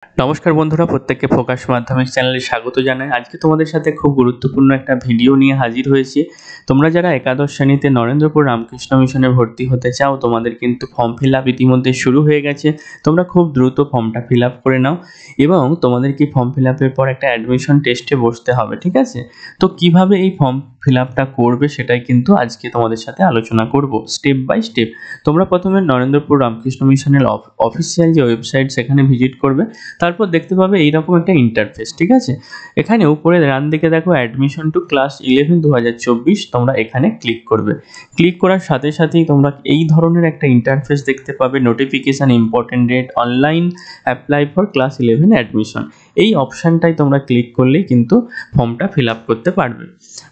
নমস্কার বন্ধুরা, প্রত্যেককে ফোকাস মাধ্যমিক চ্যানেলে স্বাগত জানাই। আজকে তোমাদের সাথে খুব গুরুত্বপূর্ণ একটা ভিডিও নিয়ে হাজির হয়েছি। তোমরা যারা একাদশ শ্রেণীতে নরেন্দ্রপুর রামকৃষ্ণ মিশনে ভর্তি হতে চাও, তোমাদের কিন্তু ফর্ম ফিল আপ ইতিমধ্যে শুরু হয়ে গেছে। তোমরা খুব দ্রুত ফর্মটা ফিল আপ করে নাও এবং তোমাদের কি ফর্ম ফিল আপের পর একটা অ্যাডমিশন টেস্টে বসতে হবে, ঠিক আছে? তো কিভাবে এই ফর্ম ফিল আপটা করবে সেটাই কিন্তু আজকে তোমাদের সাথে আলোচনা করব স্টেপ বাই স্টেপ। তোমরা প্রথমে নরেন্দ্রপুর রামকৃষ্ণ মিশনের অফিসিয়াল যে ওয়েবসাইট সেখানে ভিজিট করবে। তারপর দেখতে পাবে এইরকম একটা ইন্টারফেস, ঠিক আছে? এখানে উপরে ডান দিকে দেখো অ্যাডমিশন টু ক্লাস 11 2024, তোমরা এখানে ক্লিক করবে। ক্লিক করার সাথে সাথেই তোমরা এই ধরনের একটা ইন্টারফেস দেখতে পাবে, notification, important date, online apply for class 11 admission. এই অপশানটাই তোমরা ক্লিক করলেই কিন্তু ফর্মটা ফিল আপ করতে পারবে।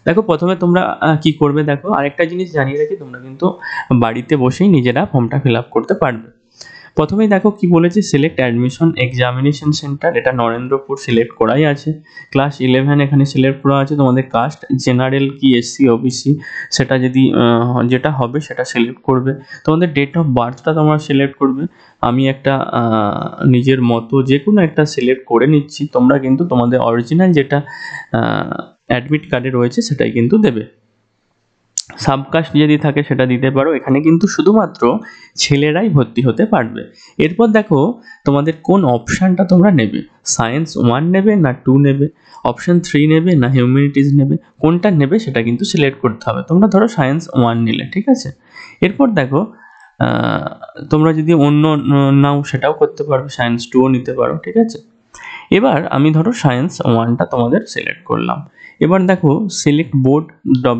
দেখো প্রথমে তোমরা কি করবে, দেখো আরেকটা জিনিস জানিয়ে রাখি, তোমরা কিন্তু বাড়িতে বসেই নিজেরা ফর্মটা ফিল আপ করতে পারবে। প্রথমেই দেখো কি বলেছে, সিলেক্ট অ্যাডমিশন এক্সামিনেশন সেন্টার, এটা নরেন্দ্রপুর সিলেক্ট করাই আছে। ক্লাস 11 এখানে সিলেক্ট করা আছে। তোমাদের কাস্ট জেনারেল কি এসসি ওবিসি সেটা যদি যেটা হবে সেটা সিলেক্ট করবে। তোমাদের ডেট অফ বার্থটা তোমরা সিলেক্ট করবে। আমি একটা নিজের মতো যে কোনো একটা সিলেক্ট করে নিচ্ছি। তোমরা কিন্তু তোমাদের অরিজিনাল যেটা অ্যাডমিট কার্ডে রয়েছে সেটাই কিন্তু দেবে। সাবকাস্ট যদি থাকে সেটা দিতে পারো। এখানে কিন্তু শুধুমাত্র ছেলেরাই ভর্তি হতে পারবে। এরপর দেখো তোমাদের কোন অপশানটা তোমরা নেবে, সায়েন্স 1 নেবে না 2 নেবে, অপশান 3 নেবে না হিউম্যানিটিজ নেবে, কোনটা নেবে সেটা কিন্তু সিলেক্ট করতে হবে। তোমরা ধরো সায়েন্স 1 নিলে, ঠিক আছে? এরপর দেখো তোমরা যদি অন্য নাও সেটাও করতে পারো, সায়েন্স 2ও নিতে পারো, ঠিক আছে? এবার আমি ধরো সায়েন্স 1টা তোমাদের সিলেক্ট করলাম। এবার দেখো সিলেক্ট বোর্ড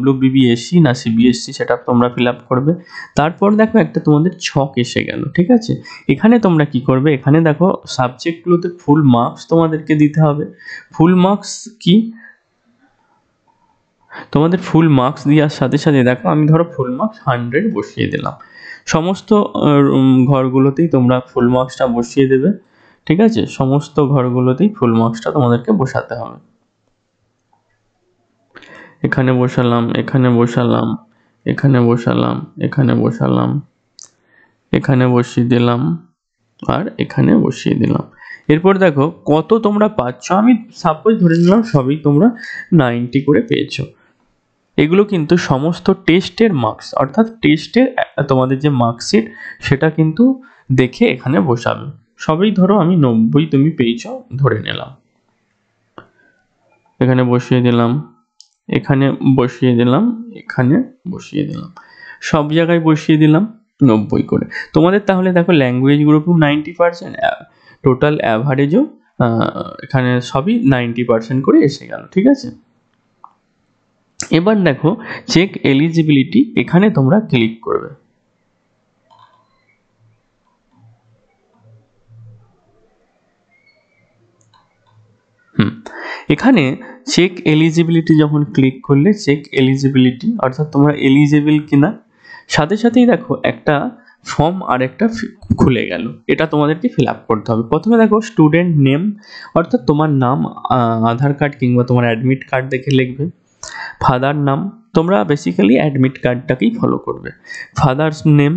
WBBSC না CBSC সেটা তোমরা ফিল আপ করবে। তারপর দেখো একটা তোমাদের ছক এসে গেল, ঠিক আছে? এখানে তোমরা কি করবে, এখানে দেখো সাবজেক্টগুলোতে ফুল মার্কস তোমাদেরকে দিতে হবে। ফুল মার্কস কি, তোমাদের ফুল মার্কস দেওয়ার সাথে সাথে দেখো আমি ধরো ফুল মার্কস 100 বসিয়ে দিলাম। সমস্ত ঘরগুলোতেই তোমরা ফুল মার্কসটা বসিয়ে দেবে, ঠিক আছে? সমস্ত ঘরগুলোতেই ফুল মার্কসটা তোমাদেরকে বসাতে হবে। এখানে বসালাম, এখানে বসালাম, এখানে বসালাম, এখানে বসালাম, এখানে বসিয়ে দিলাম আর এখানে বসিয়ে দিলাম। এরপর দেখো কত তোমরা পাচ্ছ। আমি সাপোজ ধরে নিলাম সবই তোমরা 90 করে পেয়েছো। এগুলো কিন্তু সমস্ত টেস্টের মার্কস, অর্থাৎ টেস্টের তোমাদের যে মার্কশিট সেটা কিন্তু দেখে এখানে বসাবে। সবই ধরো আমি 90 তুমি পেয়েছো ধরে নিলাম। এখানে বসিয়ে দিলাম, এখানে বসিয়ে দিলাম, এখানে বসিয়ে দিলাম, সব জায়গায় বসিয়ে দিলাম 90 করে। তোমাদের তাহলে দেখো ল্যাঙ্গুয়েজ গ্রুপেও 90%, টোটাল অ্যাভারেজও এখানে সবই 90% করে এসে গেল, ঠিক আছে? এবার দেখো চেক এলিজিবিলিটি, এখানে তোমরা ক্লিক করবে। এখানে চেক এলিজিবিলিটি যখন ক্লিক করলে, চেক এলিজিবিলিটি অর্থাৎ তোমরা এলিজিবল কিনা, সাথে সাথেই দেখো একটা ফর্ম আর একটা খুলে গেল। এটা তোমাদেরকে ফিল আপ করতে হবে। প্রথমে দেখো স্টুডেন্ট নেম, অর্থাৎ তোমার নাম আধার কার্ড কিংবা তোমার অ্যাডমিট কার্ড দেখে লিখবে। ফাদার নাম, তোমরা বেসিক্যালি অ্যাডমিট কার্ডটাকেই ফলো করবে। ফাদার্স নেম,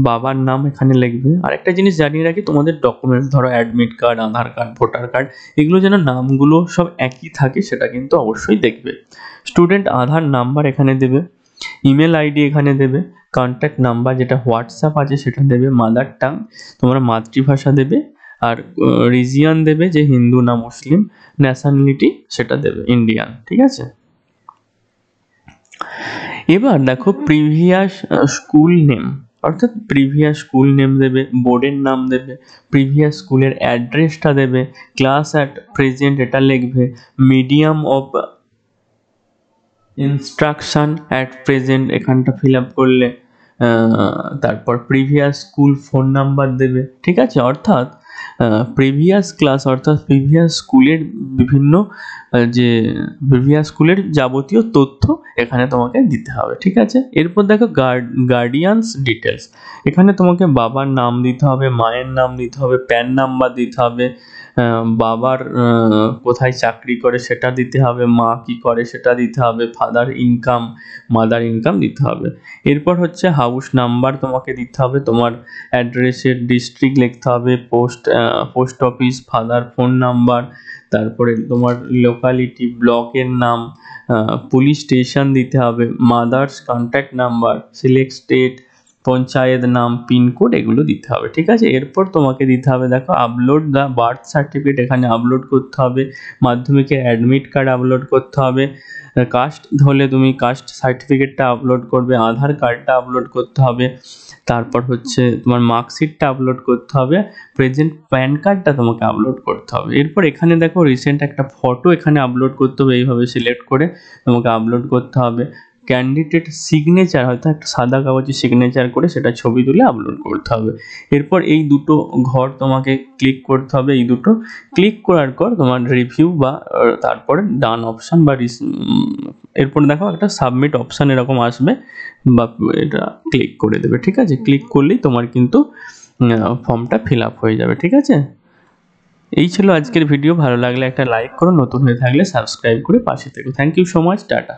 বাবার নাম এখানে লিখবে। আরেকটা জিনিস জানিয়ে রাখি, তোমাদের ডকুমেন্টস ধরো অ্যাডমিট কার্ড, আধার কার্ড, ভোটার কার্ড, এগুলো যেন নামগুলো সব একই থাকে সেটা কিন্তু অবশ্যই দেখবে। স্টুডেন্ট আধার নাম্বার এখানে দেবে, ইমেল আইডি এখানে দেবে, কন্ট্যাক্ট নাম্বার যেটা হোয়াটসঅ্যাপ আছে সেটা দেবে, মাদার টাং তোমরা মাতৃভাষা দেবে, আর রিজিয়ন দেবে যে হিন্দু না মুসলিম, ন্যাশনালিটি সেটা দেবে ইন্ডিয়ান, ঠিক আছে? এবার দেখো প্রিভিয়াস স্কুল নেম, অর্থাৎ প্রিভিয়াস স্কুল নেম দেবে, বোর্ডের নাম দেবে, প্রিভিয়াস স্কুলের অ্যাড্রেসটা দেবে, ক্লাস অ্যাট প্রেজেন্ট এটা লিখবে, medium of instruction at present এখানটা ফিল আপ করলে, তারপর প্রিভিয়াস স্কুল ফোন নাম্বার দেবে, ঠিক আছে? অর্থাৎ প্রিভিয়াস ক্লাস অর্থাৎ প্রিভিয়াস স্কুলের বিভিন্ন যে প্রিভিয়াস স্কুলের যাবতীয় তথ্য এখানে তোমাকে দিতে হবে, ঠিক আছে? এরপর দেখো গার্ডিয়ানস ডিটেলস, এখানে তোমাকে বাবার নাম দিতে হবে, মায়ের নাম দিতে হবে, প্যান নাম্বার দিতে হবে, বাবার কোথায় চাকরি করে সেটা দিতে হবে, মা কি করে সেটা দিতে হবে, ফাদার ইনকাম, মাদার ইনকাম দিতে হবে। এরপর হচ্ছে হাউস নাম্বার তোমাকে দিতে হবে, তোমার অ্যাড্রেসের ডিস্ট্রিক্ট লিখতে হবে, post post office, father phone number, তারপরে তোমার লোকালিটি, ব্লকের নাম, পুলিশ স্টেশন দিতে হবে, mother's contact number, select state, panchayat নাম, পিনকোড, এগুলো দিতে হবে। ঠিক আছে, এরপর তোমাকে দিতে হবে, দেখো আপলোড দ্য বার্থ সার্টিফিকেট, এখানে আপলোড করতে হবে, মাধ্যমিকের অ্যাডমিট কার্ড আপলোড করতে হবে, কাস্ট হলে তুমি কাস্ট সার্টিফিকেটটা আপলোড করবে, আধার কার্ডটা আপলোড করতে হবে, তারপর হচ্ছে তোমার মার্কশিটটা আপলোড করতে হবে, প্রেজেন্ট প্যান কার্ডটা তোমাকে আপলোড করতে হবে। এরপর এখানে দেখো রিসেন্ট একটা ফটো এখানে আপলোড করতে হবে, এইভাবে সিলেক্ট করে তোমাকে আপলোড করতে হবে। ক্যান্ডিডেট সিগনেচার, হয়তো একটা সাদা কাগজে সিগনেচার করে সেটা ছবি তুলে আপলোড করতে হবে। এরপর এই দুটো ঘর তোমাকে ক্লিক করতে হবে, এই দুটো ক্লিক করার পর তোমার রিভিউ বা তারপরে ডান অপশান বা এরপর দেখো একটা সাবমিট অপশান এরকম আসবে, বা এটা ক্লিক করে দেবে। ঠিক আছে, ক্লিক করলেই তোমার কিন্তু ফর্মটা ফিল আপ হয়ে যাবে। ঠিক আছে, এই ছিল আজকের ভিডিও। ভালো লাগলে একটা লাইক করো, নতুন হয়ে থাকলে সাবস্ক্রাইব করে পাশে থেকো। Thank you so much, tata.